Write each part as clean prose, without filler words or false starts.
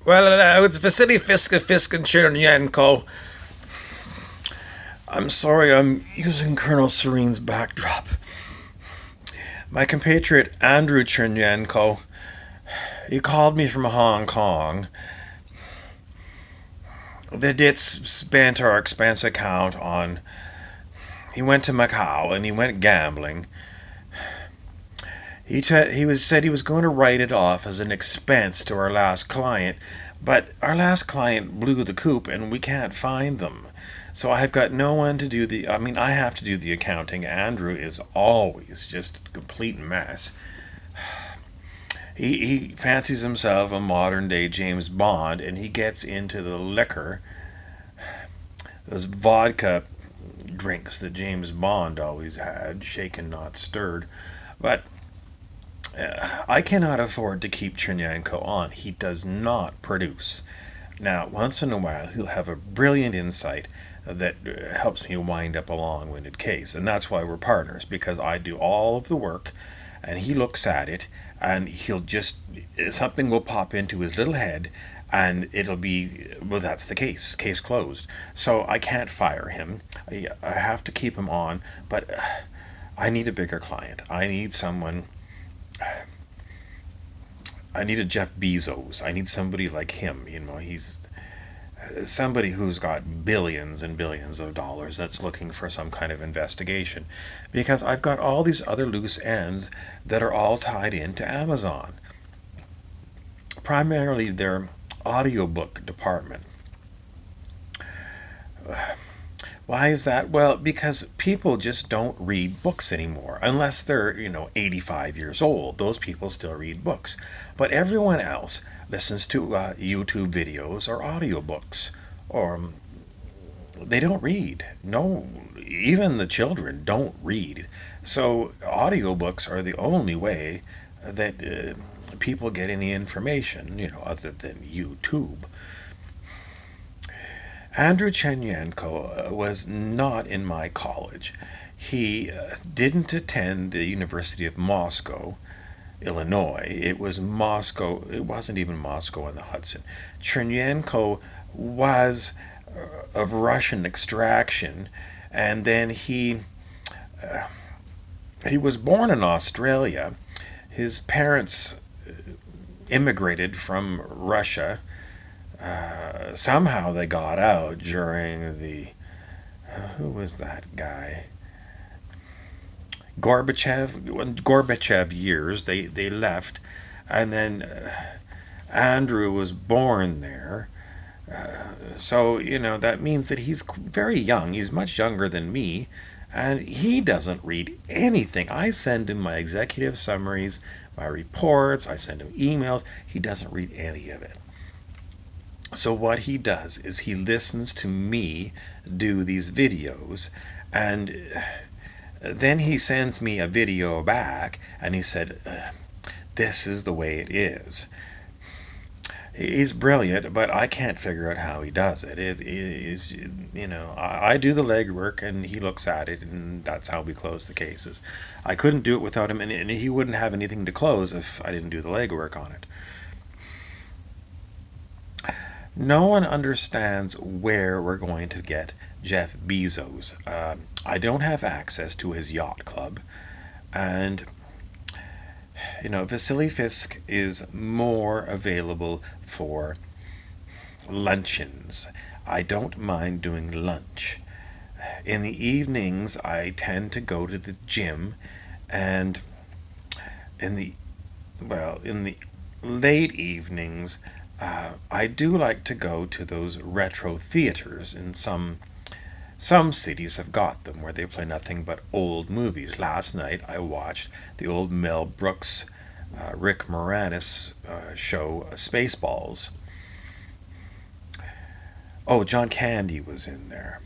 Well, it's VaSillyFisk and Chernyenko. I'm sorry, I'm using Colonel Serene's backdrop. My compatriot Andrew Chernyenko, he called me from Hong Kong. They did spent our expense account on. He went to Macau and he went gambling. Said he was going to write it off as an expense to our last client, but our last client blew the coop and we can't find them. So I've got no one to do the. I mean, I have to do the accounting. Andrew is always just a complete mess. He fancies himself a modern day James Bond, and he gets into the liquor, those vodka drinks that James Bond always had, shaken not stirred. But I cannot afford to keep Chernyanko on. He does not produce. Now, once in a while, he'll have a brilliant insight that helps me wind up a long winded case. And that's why we're partners, because I do all of the work and he looks at it and he'll just, something will pop into his little head and it'll be, well, that's the case closed. So I can't fire him. I have to keep him on, but I need a bigger client. I need a Jeff Bezos. I need somebody like him. He's somebody who's got billions and billions of dollars that's looking for some kind of investigation. Because I've got all these other loose ends that are all tied into Amazon. Primarily their audiobook department. Why is that? Well, because people just don't read books anymore. Unless they're, 85 years old. Those people still read books. But everyone else listens to YouTube videos or audiobooks. Or they don't read. No, even the children don't read. So audiobooks are the only way that people get any information, other than YouTube. Andrew Chernyenko was not in my college. He didn't attend the University of Moscow, Illinois. It was Moscow. It wasn't even Moscow on the Hudson. Chernyenko was of Russian extraction, and then he was born in Australia. His parents immigrated from Russia. Somehow they got out during the who was that guy? Gorbachev years. They left, and then Andrew was born there. So that means that he's very young. He's much younger than me, and he doesn't read anything. I send him my executive summaries, my reports. I send him emails. He doesn't read any of it. So what he does is he listens to me do these videos, and then he sends me a video back and he said, this is the way it is. He's brilliant, but I can't figure out how he does it. I do the legwork and he looks at it, and that's how we close the cases. I couldn't do it without him, and he wouldn't have anything to close if I didn't do the legwork on it. No one understands where we're going to get Jeff Bezos. I don't have access to his yacht club, and VaSillyFisk is more available for luncheons. I don't mind doing lunch. In the evenings, I tend to go to the gym, and in the late evenings, I do like to go to those retro theaters. In some cities have got them where they play nothing but old movies. Last night I watched the old Mel Brooks, Rick Moranis show, Spaceballs. Oh, John Candy was in there.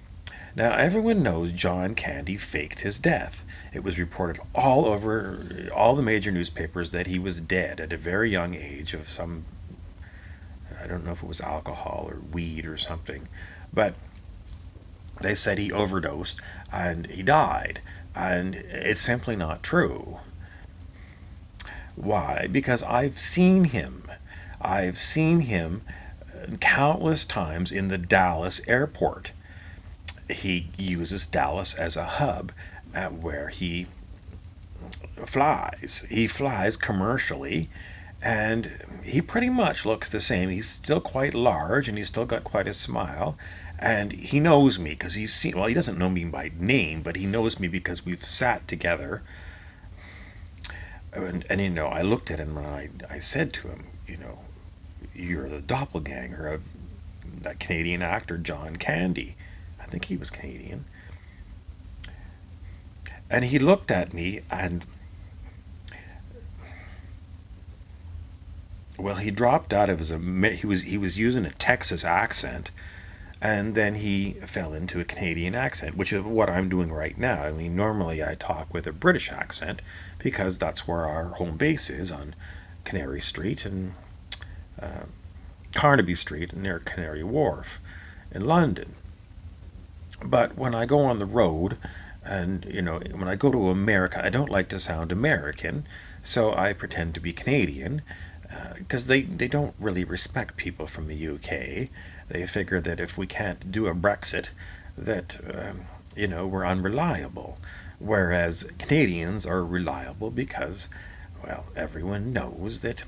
Now, everyone knows John Candy faked his death. It was reported all over all the major newspapers that he was dead at a very young age of some, I don't know if it was alcohol or weed or something, but they said he overdosed and he died. And it's simply not true. Why? Because I've seen him. I've seen him countless times in the Dallas airport. He uses Dallas as a hub at where he flies. He flies commercially, and he pretty much looks the same. He's still quite large, and he's still got quite a smile. And he knows me because he's seen. Well, he doesn't know me by name, but he knows me because we've sat together. And I looked at him and I said to him, you're the doppelganger of that Canadian actor John Candy. I think he was Canadian. And he looked at me and, well, he dropped out of his, he was using a Texas accent, and then he fell into a Canadian accent, which is what I'm doing right now. I mean, normally I talk with a British accent because that's where our home base is, on Canary Street and Carnaby Street near Canary Wharf in London. But when I go on the road, and when I go to America, I don't like to sound American, so I pretend to be Canadian, because they don't really respect people from the UK. They figure that if we can't do a Brexit, that we're unreliable. Whereas Canadians are reliable because, well, everyone knows that.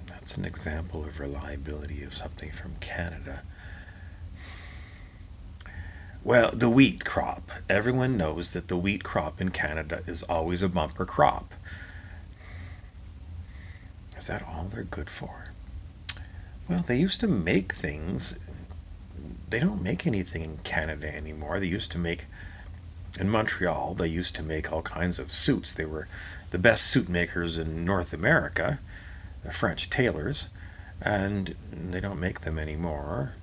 That's an example of reliability of something from Canada. Well, the wheat crop. Everyone knows that the wheat crop in Canada is always a bumper crop. Is that all they're good for? Well, they used to make things. They don't make anything in Canada anymore. They used to make, in Montreal, they used to make all kinds of suits. They were the best suit makers in North America, the French tailors, and they don't make them anymore.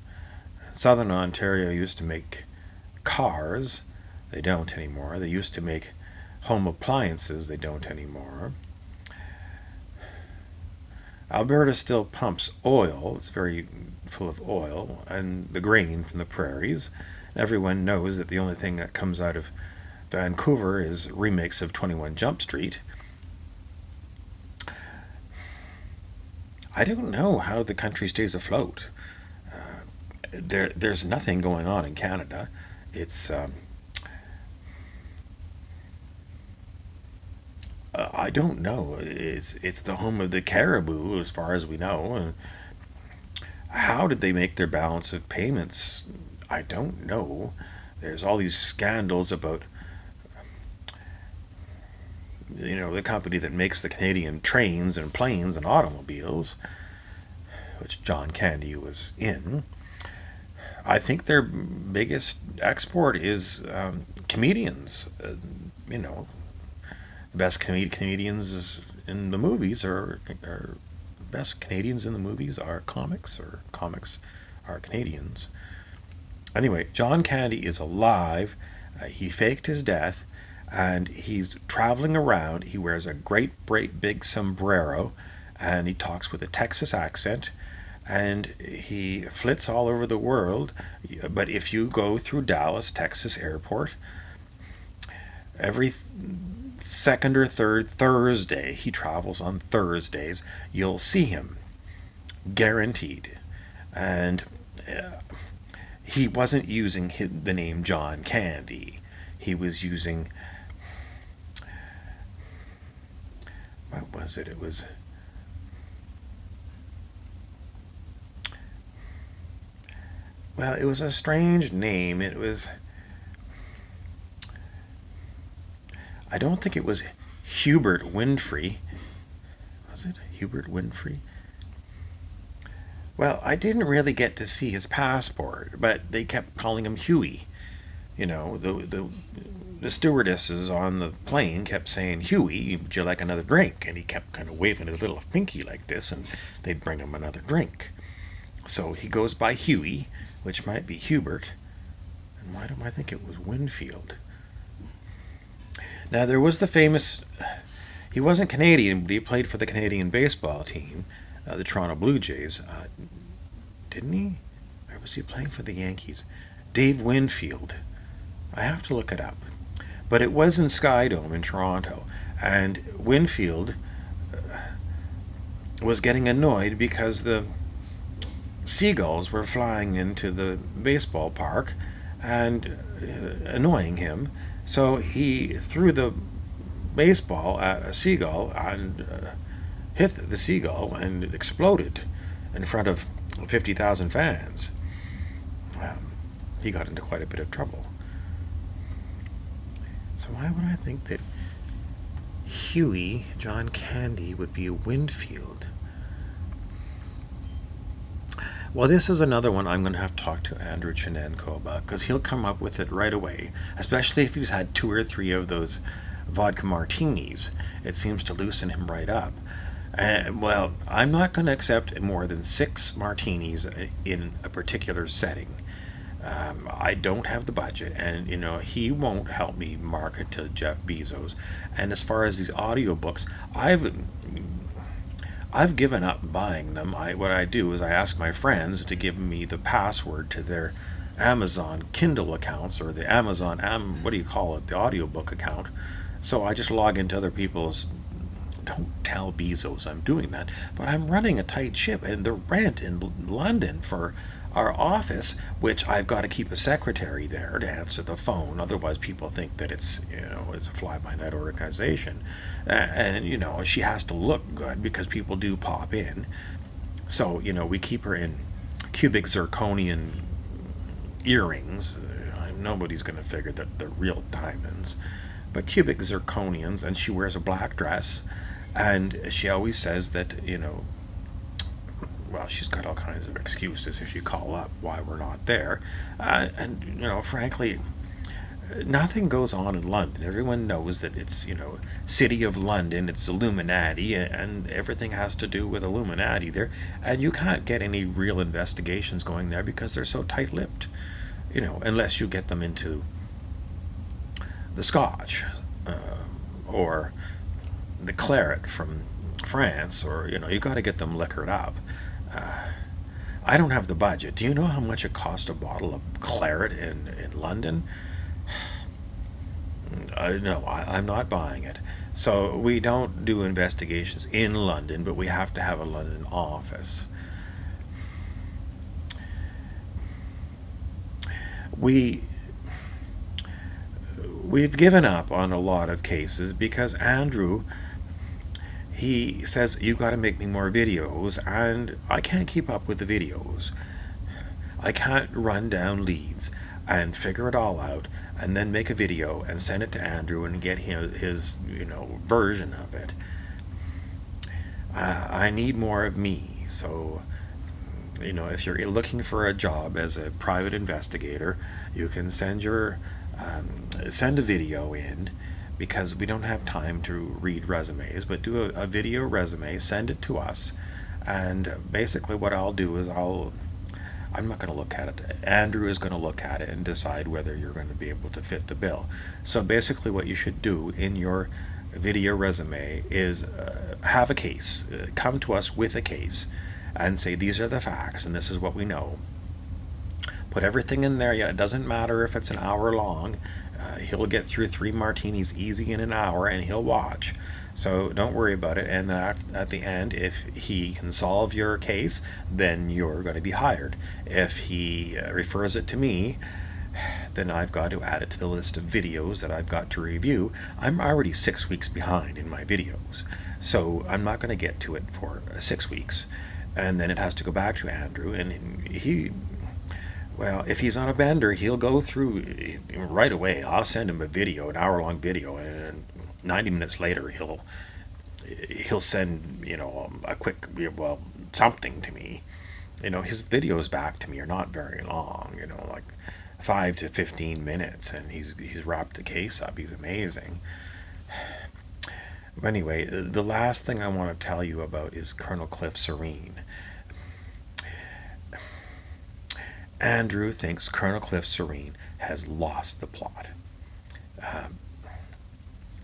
Southern Ontario used to make cars. They don't anymore. They used to make home appliances. They don't anymore. Alberta still pumps oil. It's very full of oil and the grain from the prairies. Everyone knows that the only thing that comes out of Vancouver is remakes of 21 Jump Street. I don't know how the country stays afloat. There's nothing going on in Canada. It's I don't know. It's the home of the caribou, as far as we know. How did they make their balance of payments? I don't know. There's all these scandals about the company that makes the Canadian trains and planes and automobiles, which John Candy was in. I think their biggest export is comedians. The best comedians in the movies are best Canadians in the movies are comics, or comics are Canadians. Anyway, John Candy is alive. He faked his death, and he's traveling around. He wears a great big sombrero, and he talks with a Texas accent, and he flits all over the world. But if you go through Dallas, Texas airport, every second or third Thursday, he travels on Thursdays, you'll see him, guaranteed. And he wasn't using the name John Candy. He was using, what was it? It was, well, it was a strange name. It was, I don't think it was Hubert Winfrey. Was it Hubert Winfrey? Well, I didn't really get to see his passport, but they kept calling him Huey. The stewardesses on the plane kept saying, "Huey, would you like another drink?" And he kept kind of waving his little pinky like this, and they'd bring him another drink. So he goes by Huey, which might be Hubert. And why do I think it was Winfield? Now, there was the famous, he wasn't Canadian, but he played for the Canadian baseball team, the Toronto Blue Jays. Didn't he? Or was he playing for the Yankees? Dave Winfield. I have to look it up. But it was in Skydome in Toronto. And Winfield was getting annoyed because the seagulls were flying into the baseball park and annoying him. So he threw the baseball at a seagull and hit the seagull, and it exploded in front of 50,000 fans. He got into quite a bit of trouble. So why would I think that Huey John Candy would be a Winfield? Well, this is another one I'm going to have to talk to Andrew Chinenko about, because he'll come up with it right away, especially if he's had 2 or 3 of those vodka martinis. It seems to loosen him right up. Well, I'm not going to accept more than 6 martinis in a particular setting. I don't have the budget, and he won't help me market to Jeff Bezos. And as far as these audiobooks, I've given up buying them. What I do is I ask my friends to give me the password to their Amazon Kindle accounts, or the Amazon the audiobook account. So I just log into other people's. Don't tell Bezos I'm doing that, but I'm running a tight ship, and the rent in London for our office, which I've got to keep a secretary there to answer the phone, otherwise people think that it's a fly-by-night organization, and she has to look good because people do pop in. So we keep her in cubic zirconian earrings. Nobody's going to figure that they're real diamonds, but cubic zirconians, and she wears a black dress. And she always says that, well, she's got all kinds of excuses if you call up why we're not there. And frankly, nothing goes on in London. Everyone knows that it's, City of London, it's Illuminati, and everything has to do with Illuminati there. And you can't get any real investigations going there because they're so tight-lipped, unless you get them into the Scotch, or the claret from France, or you got to get them liquored up. I don't have the budget. Do you know how much it costs a bottle of claret in London? No, I'm not buying it. So we don't do investigations in London, but we have to have a London office. We've given up on a lot of cases because Andrew, he says, you got to make me more videos, and I can't keep up with the videos. I can't run down leads and figure it all out and then make a video and send it to Andrew and get his version of it. I need more of me. So if you're looking for a job as a private investigator, you can send a video in, because we don't have time to read resumes, but do a video resume, send it to us, and basically what I'll do is I'm not going to look at it. Andrew is going to look at it and decide whether you're going to be able to fit the bill. So basically what you should do in your video resume is have a case. Come to us with a case and say, these are the facts and this is what we know. Put everything in there. Yeah, it doesn't matter if it's an hour long. He'll get through 3 martinis easy in an hour, and he'll watch. So don't worry about it. And at the end, if he can solve your case, then you're going to be hired. If he refers it to me, then I've got to add it to the list of videos that I've got to review. I'm already 6 weeks behind in my videos, so I'm not going to get to it for 6 weeks. And then it has to go back to Andrew, and well, if he's on a bender, he'll go through right away. I'll send him a video, an hour-long video, and 90 minutes later, he'll send a quick something to me. His videos back to me are not very long. Like 5 to 15 minutes, and he's wrapped the case up. He's amazing. But anyway, the last thing I want to tell you about is Colonel Cliff Serene. Andrew thinks Colonel Cliff Serene has lost the plot.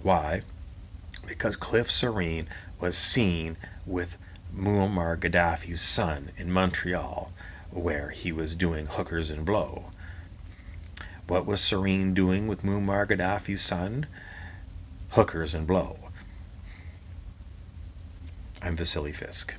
Why? Because Cliff Serene was seen with Muammar Gaddafi's son in Montreal, where he was doing hookers and blow. What was Serene doing with Muammar Gaddafi's son? Hookers and blow. I'm VaSillyFisk.